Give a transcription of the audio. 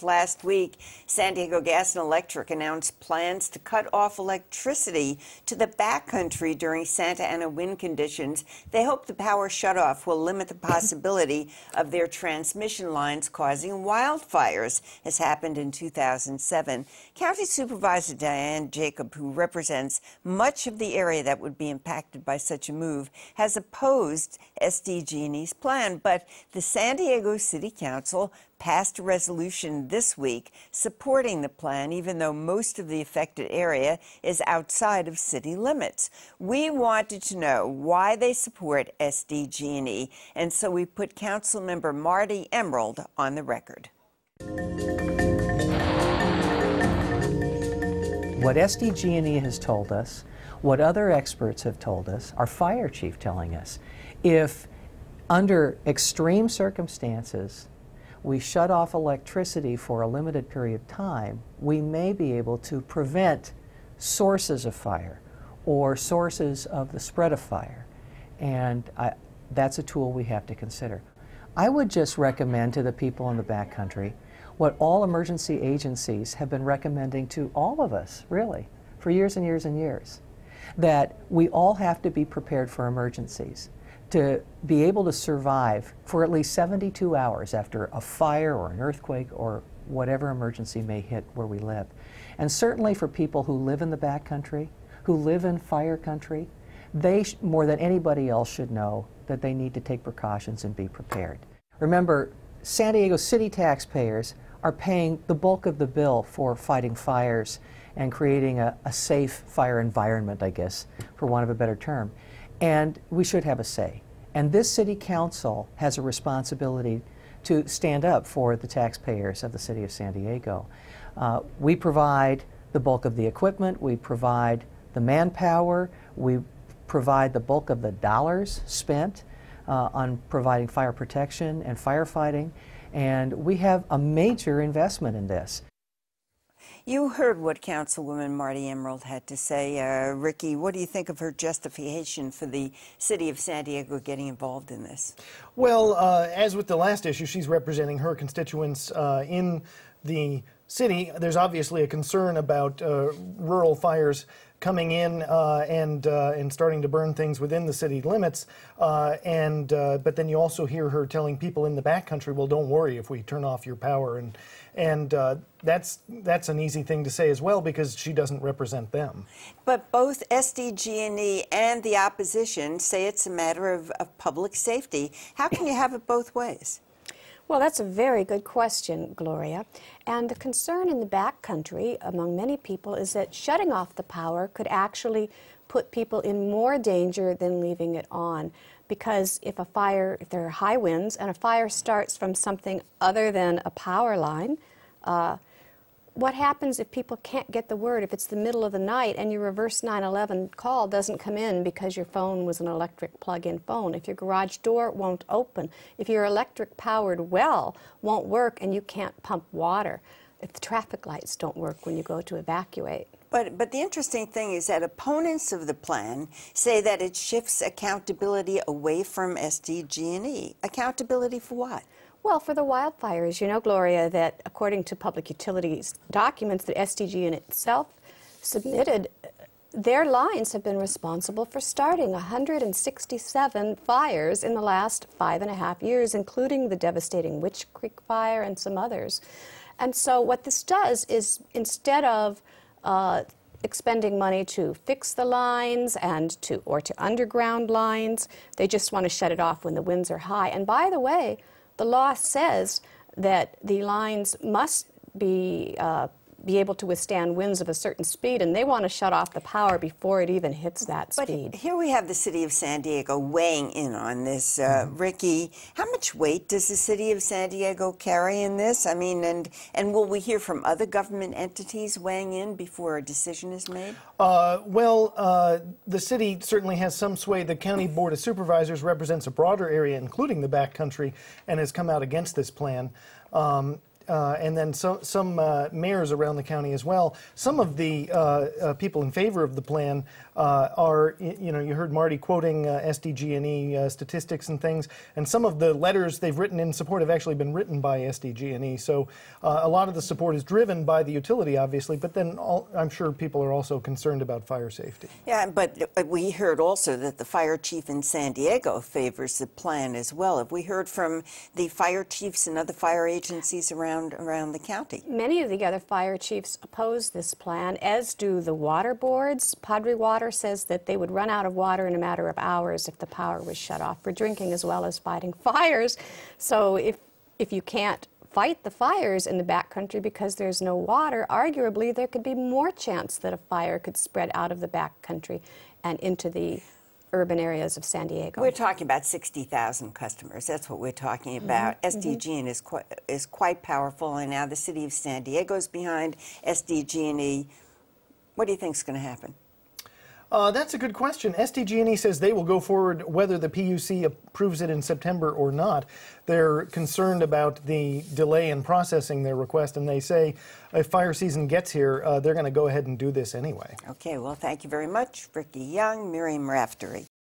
Last week, San Diego Gas and Electric announced plans to cut off electricity to the backcountry during Santa Ana wind conditions. They hope the power shutoff will limit the possibility of their transmission lines causing wildfires, as happened in 2007. County Supervisor Diane Jacob, who represents much of the area that would be impacted by such a move, has opposed SDG&E's plan, but the San Diego City Council passed a resolution this week supporting the plan, even though most of the affected area is outside of city limits. We wanted to know why they support SDG&E, and so we put Councilmember Marty Emerald on the record. What SDG&E has told us, what other experts have told us, our fire chief telling us, if under extreme circumstances we shut off electricity for a limited period of time, we may be able to prevent sources of fire or sources of the spread of fire. And that's a tool we have to consider. I would just recommend to the people in the backcountry what all emergency agencies have been recommending to all of us, really, for years and years and years, that we all have to be prepared for emergencies, to be able to survive for at least 72 hours after a fire or an earthquake or whatever emergency may hit where we live. And certainly for people who live in the backcountry, who live in fire country, they more than anybody else should know that they need to take precautions and be prepared. Remember, San Diego City taxpayers are paying the bulk of the bill for fighting fires and creating a safe fire environment, I guess, for want of a better term. And we should have a say. And this city council has a responsibility to stand up for the taxpayers of the city of San Diego. We provide the bulk of the equipment, we provide the manpower, we provide the bulk of the dollars spent on providing fire protection and firefighting, and we have a major investment in this. You heard what Councilwoman Marty Emerald had to say. Ricky, what do you think of her justification for the city of San Diego getting involved in this? Well, as with the last issue, she's representing her constituents in the city. There's obviously a concern about rural fires coming in and starting to burn things within the city limits. But then you also hear her telling people in the backcountry, well, don't worry if we turn off your power. And that's an easy thing to say as well, because she doesn't represent them. But both SDG&E and the opposition say it's a matter of public safety. How can you have it both ways? Well, that's a very good question, Gloria. And the concern in the backcountry among many people is that shutting off the power could actually put people in more danger than leaving it on. Because if there are high winds and a fire starts from something other than a power line, what happens if people can't get the word, if it's the middle of the night and your reverse 911 call doesn't come in because your phone was an electric plug-in phone, if your garage door won't open, if your electric-powered well won't work and you can't pump water, if the traffic lights don't work when you go to evacuate. But the interesting thing is that opponents of the plan say that it shifts accountability away from SDG&E. Accountability for what? Well, for the wildfires, you know, Gloria, that according to public utilities documents that SDG&E itself submitted, their lines have been responsible for starting 167 fires in the last 5.5 years, including the devastating Witch Creek fire and some others. And so what this does is, instead of expending money to fix the lines or to underground lines, they just want to shut it off when the winds are high. And by the way, the law says that the lines must be able to withstand winds of a certain speed, and they want to shut off the power before it even hits that speed. But here we have the city of San Diego weighing in on this. Ricky, how much weight does the city of San Diego carry in this? I mean, and will we hear from other government entities weighing in before a decision is made? The city certainly has some sway. The County Board of Supervisors represents a broader area, including the backcountry, and has come out against this plan. and then some mayors around the county as well. Some of the people in favor of the plan are, you know, you heard Marty quoting SDG&E statistics and things, and some of the letters they've written in support have actually been written by SDG&E. So a lot of the support is driven by the utility, obviously, but then I'm sure people are also concerned about fire safety. Yeah, but we heard also that the fire chief in San Diego favors the plan as well. Have we heard from the fire chiefs and other fire agencies around the county? Many of the other fire chiefs oppose this plan, as do the water boards. Padre Water says that they would run out of water in a matter of hours if the power was shut off for drinking as well as fighting fires. So if you can't fight the fires in the backcountry because there's no water, arguably there could be more chance that a fire could spread out of the backcountry and into the urban areas of San Diego. We're talking about 60,000 customers. That's what we're talking about. SDG&E is quite powerful, and now the city of San Diego is behind SDG&E. What do you think is going to happen? That's a good question. SDG&E says they will go forward whether the PUC approves it in September or not. They're concerned about the delay in processing their request, and they say if fire season gets here, they're going to go ahead and do this anyway. Okay, well, thank you very much, Ricky Young, Miriam Raftery.